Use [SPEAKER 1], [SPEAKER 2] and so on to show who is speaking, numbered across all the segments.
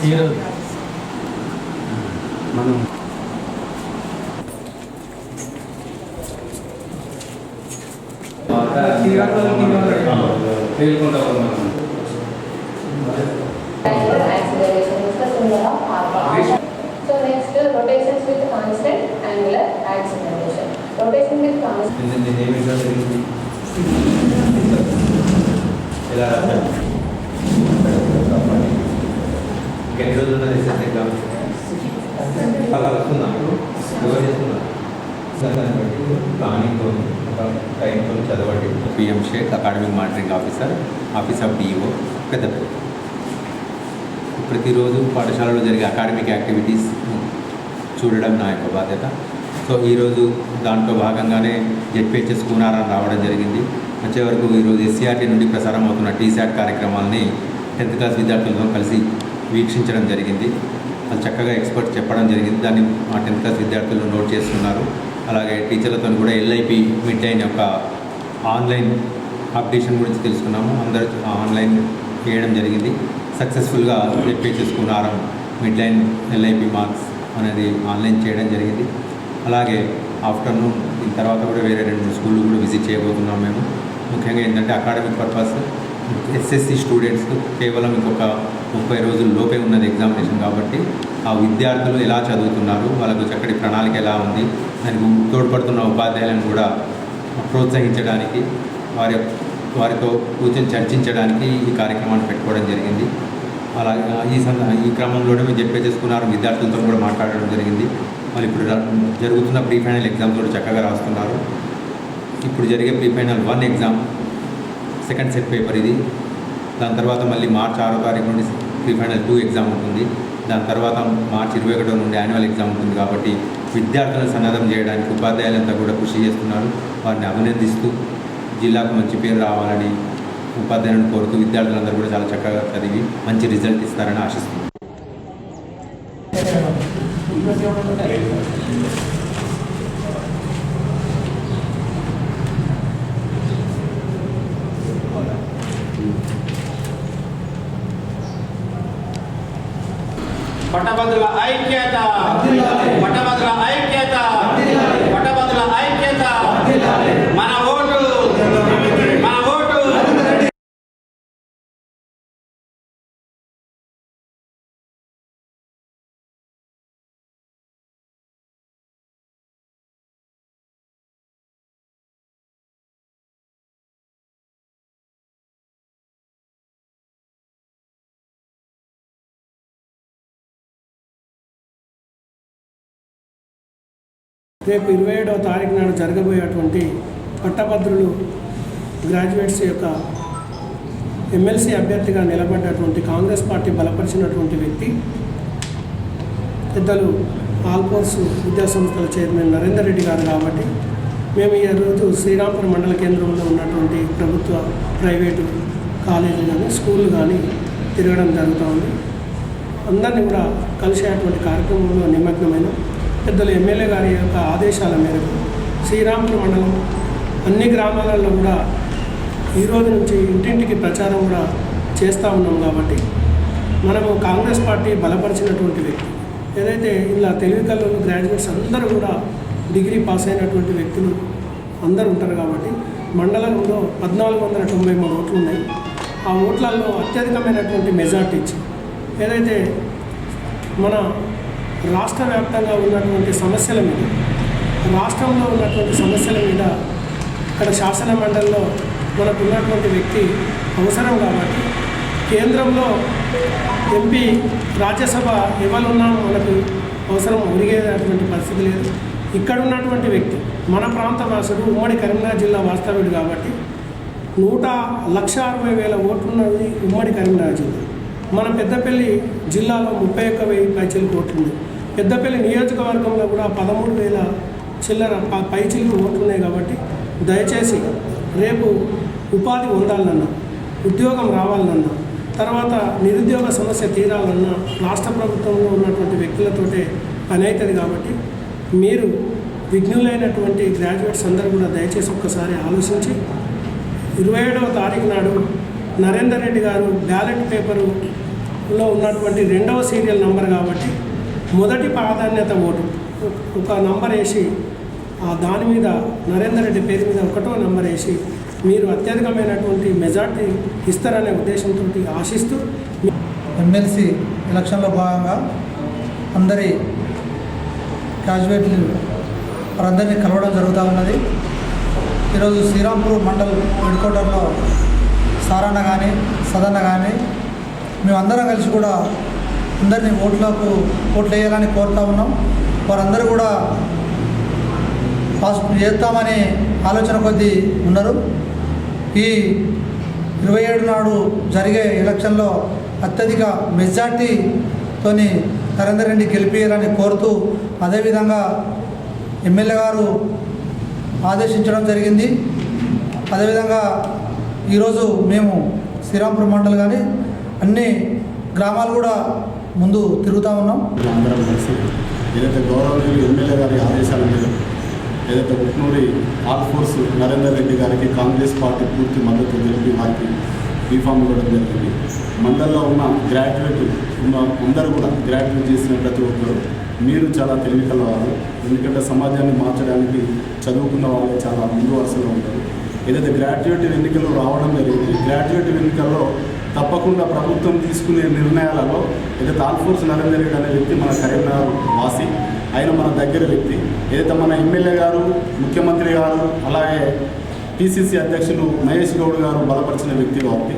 [SPEAKER 1] ఈరోజు మనం
[SPEAKER 2] So next rotations with constant angular acceleration. Rotation with constant.
[SPEAKER 3] చదవండి. PM Shaik academic monitoring officer, office of DO, Peddapalli. ప్రతిరోజు పాఠశాలలో జరిగే అకాడమిక్ యాక్టివిటీస్ చూడడం నా యొక్క బాధ్యత. సో ఈరోజు దాంట్లో భాగంగానే జెడ్పిహెచ్ఎస్ కూనారాన్ని రావడం జరిగింది. వచ్చే వరకు ఈరోజు ఎస్సీఆర్టీ నుండి ప్రసారం అవుతున్న టీశాట్ కార్యక్రమాలని 10th క్లాస్ విద్యార్థులతో కలిసి వీక్షించడం జరిగింది. వాళ్ళు చక్కగా ఎక్స్పర్ట్స్ చెప్పడం జరిగింది. దాన్ని మా 10th క్లాస్ విద్యార్థులు నోట్ చేస్తున్నారు. అలాగే టీచర్లతో కూడా ఎల్ఐపి మిడ్ లైన్ యొక్క ఆన్లైన్ అప్డేషన్ గురించి తెలుసుకున్నాము. అందరూ ఆన్లైన్ చేయడం జరిగింది. సక్సెస్ఫుల్గా ZPHS Koonaram mid line LIP marks అనేది ఆన్లైన్ చేయడం జరిగింది. అలాగే ఆఫ్టర్నూన్ దీని తర్వాత కూడా వేరే 2 స్కూళ్ళు కూడా విజిట్ చేయబోతున్నాం మేము. ముఖ్యంగా ఏంటంటే అకాడమిక్ పర్పస్ ఎస్ఎస్సి స్టూడెంట్స్కు కేవలం ఇంకొక 30 రోజుల లోపే ఉన్నది ఎగ్జామినేషన్. కాబట్టి ఆ విద్యార్థులు ఎలా చదువుతున్నారు, వాళ్ళకు చక్కటి ప్రణాళిక ఎలా ఉంది, దానికి తోడ్పడుతున్న ఉపాధ్యాయులను కూడా ప్రోత్సహించడానికి, వారితో కూర్చొని చర్చించడానికి ఈ కార్యక్రమాన్ని పెట్టుకోవడం జరిగింది. అలాగే ఈ క్రమంలోనే మేము జెడ్పిహెచ్ఎస్ విద్యార్థులతో కూడా మాట్లాడడం జరిగింది. వాళ్ళు ఇప్పుడు జరుగుతున్న ప్రీ ఫైనల్ ఎగ్జామ్స్ కూడా చక్కగా రాస్తున్నారు. ఇప్పుడు జరిగే pre final 1 exam second set paper ఇది. దాని తర్వాత మళ్ళీ మార్చి 6వ తారీఖు నుండి ప్రీ ఫైనల్ 2 ఎగ్జామ్ ఉంటుంది. దాని తర్వాత మార్చి 21 నుండి యాన్యువల్ ఎగ్జామ్ ఉంటుంది. కాబట్టి విద్యార్థులను సన్నద్ధం చేయడానికి ఉపాధ్యాయులంతా కూడా కృషి చేస్తున్నారు. వారిని అభినందిస్తూ జిల్లాకు మంచి పేరు రావాలని ఉపాధ్యాయులను కోరుతూ విద్యార్థులందరూ కూడా చాలా చక్కగా చదివి మంచి రిజల్ట్ ఇస్తారని ఆశిస్తున్నాను.
[SPEAKER 4] పట్టభద్రుల ఐక్యత, పట్టభద్రుల ఐక్యత, పట్టభద్రుల ఐక్యత. మన ఓటు, మన ఓటు.
[SPEAKER 5] రేపు 27వ తారీఖు నాడు జరగబోయేటువంటి పట్టభద్రులు గ్రాడ్యుయేట్స్ యొక్క ఎమ్మెల్సీ అభ్యర్థిగా నిలబడ్డటువంటి కాంగ్రెస్ పార్టీ బలపరిచినటువంటి వ్యక్తి పెద్దలు ఆల్పోర్స్ విద్యాసంస్థల చైర్మన్ నరేందర్ రెడ్డి గారు. కాబట్టి మేము ఈరోజు శ్రీరాంపురం మండల కేంద్రంలో ఉన్నటువంటి ప్రభుత్వ ప్రైవేటు కాలేజీలు కానీ స్కూళ్ళు కానీ తిరగడం జరుగుతూ ఉంది. అందరినీ కూడా కలిసేటువంటి కార్యక్రమంలో నిమగ్నమైన పెద్దలు ఎమ్మెల్యే గారి యొక్క ఆదేశాల మేరకు శ్రీరాంపురం మండలం అన్ని గ్రామాలలో కూడా ఈరోజు నుంచి ఇంటింటికి ప్రచారం కూడా చేస్తూ ఉన్నాం. కాబట్టి మనము కాంగ్రెస్ పార్టీ బలపరిచినటువంటి వ్యక్తి ఏదైతే ఇలా తెలివి కళ్ళలో గ్రాడ్యుయేట్స్ అందరూ కూడా డిగ్రీ పాస్ అయినటువంటి వ్యక్తులు అందరూ ఉంటారు. కాబట్టి మండలంలో 1493 ఓట్లు ఉన్నాయి. ఆ ఓట్లలో అత్యధికమైనటువంటి మెజార్టీ ఇచ్చి ఏదైతే మన రాష్ట్ర వ్యాప్తంగా ఉన్నటువంటి సమస్యల మీద, రాష్ట్రంలో ఉన్నటువంటి సమస్యల మీద ఇక్కడ శాసన మండలిలో మనకు ఉన్నటువంటి వ్యక్తి అవసరం. కాబట్టి కేంద్రంలో ఎంపీ, రాజ్యసభ ఎవరున్నా మనకు అవసరం ఒరిగేటటువంటి పరిస్థితి లేదు. ఇక్కడ ఉన్నటువంటి వ్యక్తి మన ప్రాంత వాసుడు, ఉమ్మడి కరీంనగర్ జిల్లా వాస్తవ్యుడు. కాబట్టి 1,60,000 ఓట్లున్నది ఉమ్మడి కరీంనగర్ జిల్లా. మన పెద్దపల్లి జిల్లాలో 31,000 పైచిలుకు ఓట్లుంది. పెద్దపల్లి నియోజకవర్గంలో కూడా 13,000 చిల్లర పైచిలుకు ఓట్లున్నాయి. కాబట్టి దయచేసి రేపు ఉపాధి పొందాలన్నా, ఉద్యోగం రావాలన్నా, తర్వాత నిరుద్యోగ సమస్య తీరాలన్నా రాష్ట్ర ప్రభుత్వంలో ఉన్నటువంటి వ్యక్తులతోటే పని అవుతుంది. కాబట్టి మీరు విఘ్నులైనటువంటి గ్రాడ్యుయేట్స్ అందరూ కూడా దయచేసి ఒక్కసారి ఆలోచించి 27వ తారీఖు నాడు నరేందర్ రెడ్డి గారు బ్యాలెట్ పేపరు లో ఉన్నటువంటి 2వ సీరియల్ నంబర్ కాబట్టి మొదటి ప్రాధాన్యత ఓటు ఒక నంబర్ వేసి దాని మీద నరేందర్ రెడ్డి పేరు మీద 1వ నంబర్ వేసి మీరు అత్యధికమైనటువంటి మెజార్టీ ఇస్తారనే ఉద్దేశంతో ఆశిస్తూ
[SPEAKER 1] ఎమ్మెల్సీ ఎలక్షన్లో భాగంగా అందరి గ్రాడ్యుయేట్లు వారందరినీ కలవడం జరుగుతూ ఉన్నది. ఈరోజు శ్రీరాంపూర్ మండల్ హెడ్ క్వార్టర్లో సారన్న కానీ సదన్న కానీ మేమందరం కలిసి కూడా అందరినీ ఓట్లు వేయాలని కోరుతూ ఉన్నాం. వారందరూ కూడా పాస్ చేస్తామనే ఆలోచన కొద్దీ ఉన్నారు. ఈ 27 నాడు జరిగే ఎలక్షన్లో అత్యధిక మెజార్టీతోని నరేందర్ రెడ్డి గెలిపించాలని కోరుతూ అదేవిధంగా ఎమ్మెల్యే గారు ఆదేశించడం జరిగింది. అదేవిధంగా ఈరోజు మేము శ్రీరాంపూర్ మండల్ కానీ అన్ని గ్రామాలు కూడా ముందు తిరుగుతూ ఉన్నాం.
[SPEAKER 6] అందరం కలిసి ఏదైతే గౌరవనీయులు ఎమ్మెల్యే గారి ఆదేశాల మేరకు ఏదైతే ఉట్నూరి ఆల్ ఫోర్స్ నరేందర్ రెడ్డి గారికి కాంగ్రెస్ పార్టీ పూర్తి మద్దతు తెలిపి వారికి రీఫామ్ ఇవ్వడం జరిగింది. మండల్లో ఉన్న గ్రాడ్యుయేట్ అందరూ కూడా గ్రాడ్యుయేట్ చేసిన ప్రతి ఒక్కరు మీరు చాలా తెలివికల వారు, ఎందుకంటే సమాజాన్ని మార్చడానికి చదువుకున్న వాళ్ళే చాలా ముందు వరుసలో ఉంటారు. ఏదైతే గ్రాడ్యుయేట్ ఎన్నికలు రావడం జరిగింది, గ్రాడ్యుయేట్ ఎన్నికల్లో తప్పకుండా ప్రభుత్వం తీసుకునే నిర్ణయాలలో ఏదైతే ఆల్ ఫోర్స్ నరేందర్ రెడ్డి అనే వ్యక్తి మన కరీంనగర్ వాసి, ఆయన మన దగ్గర వ్యక్తి, ఏదైతే మన ఎమ్మెల్యే గారు, ముఖ్యమంత్రి గారు, అలాగే పిసిసి అధ్యక్షులు మహేష్ గౌడ్ గారు బలపరిచిన వ్యక్తి కాబట్టి,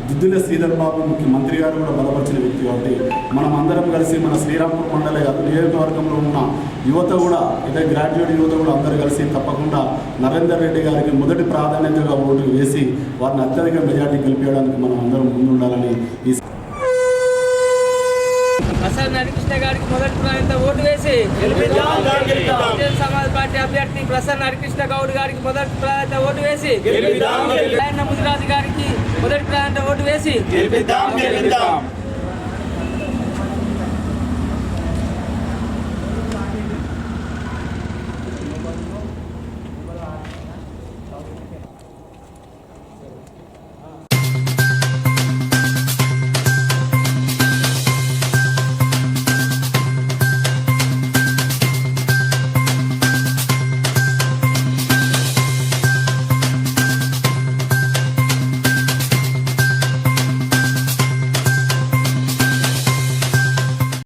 [SPEAKER 6] దుద్దుల శ్రీధర్ బాబు ముఖ్యమంత్రి గారు కూడా బలపరిచిన వ్యక్తి కాబట్టి మనం అందరం కలిసి మన శ్రీరాంపూర్ మండలే కాదు నియోజకవర్గంలో ఉన్న యువత కూడా ఏదైతే గ్రాడ్యుయేట్ యువత కూడా అందరూ కలిసి తప్పకుండా నరేందర్ రెడ్డి గారికి మొదటి ప్రాధాన్యతగా ఓటు వేసి వారిని అత్యధిక మెజార్టీ గెలిపించడానికి మనం అందరం ముందుండాలని ఈ
[SPEAKER 7] ప్రసన్న హరికృష్ణ గారికి మొదటి ప్రాధాన్యత ఓటు వేసి బహుజన్ సమాజ్ పార్టీ అభ్యర్థి ప్రసన్న హరికృష్ణ గౌడ్ గారికి మొదటి ప్రాధాన్యత ఓటు వేసి ముదిరాజు గారికి మొదటి ప్రాధాన్యత ఓటు వేసి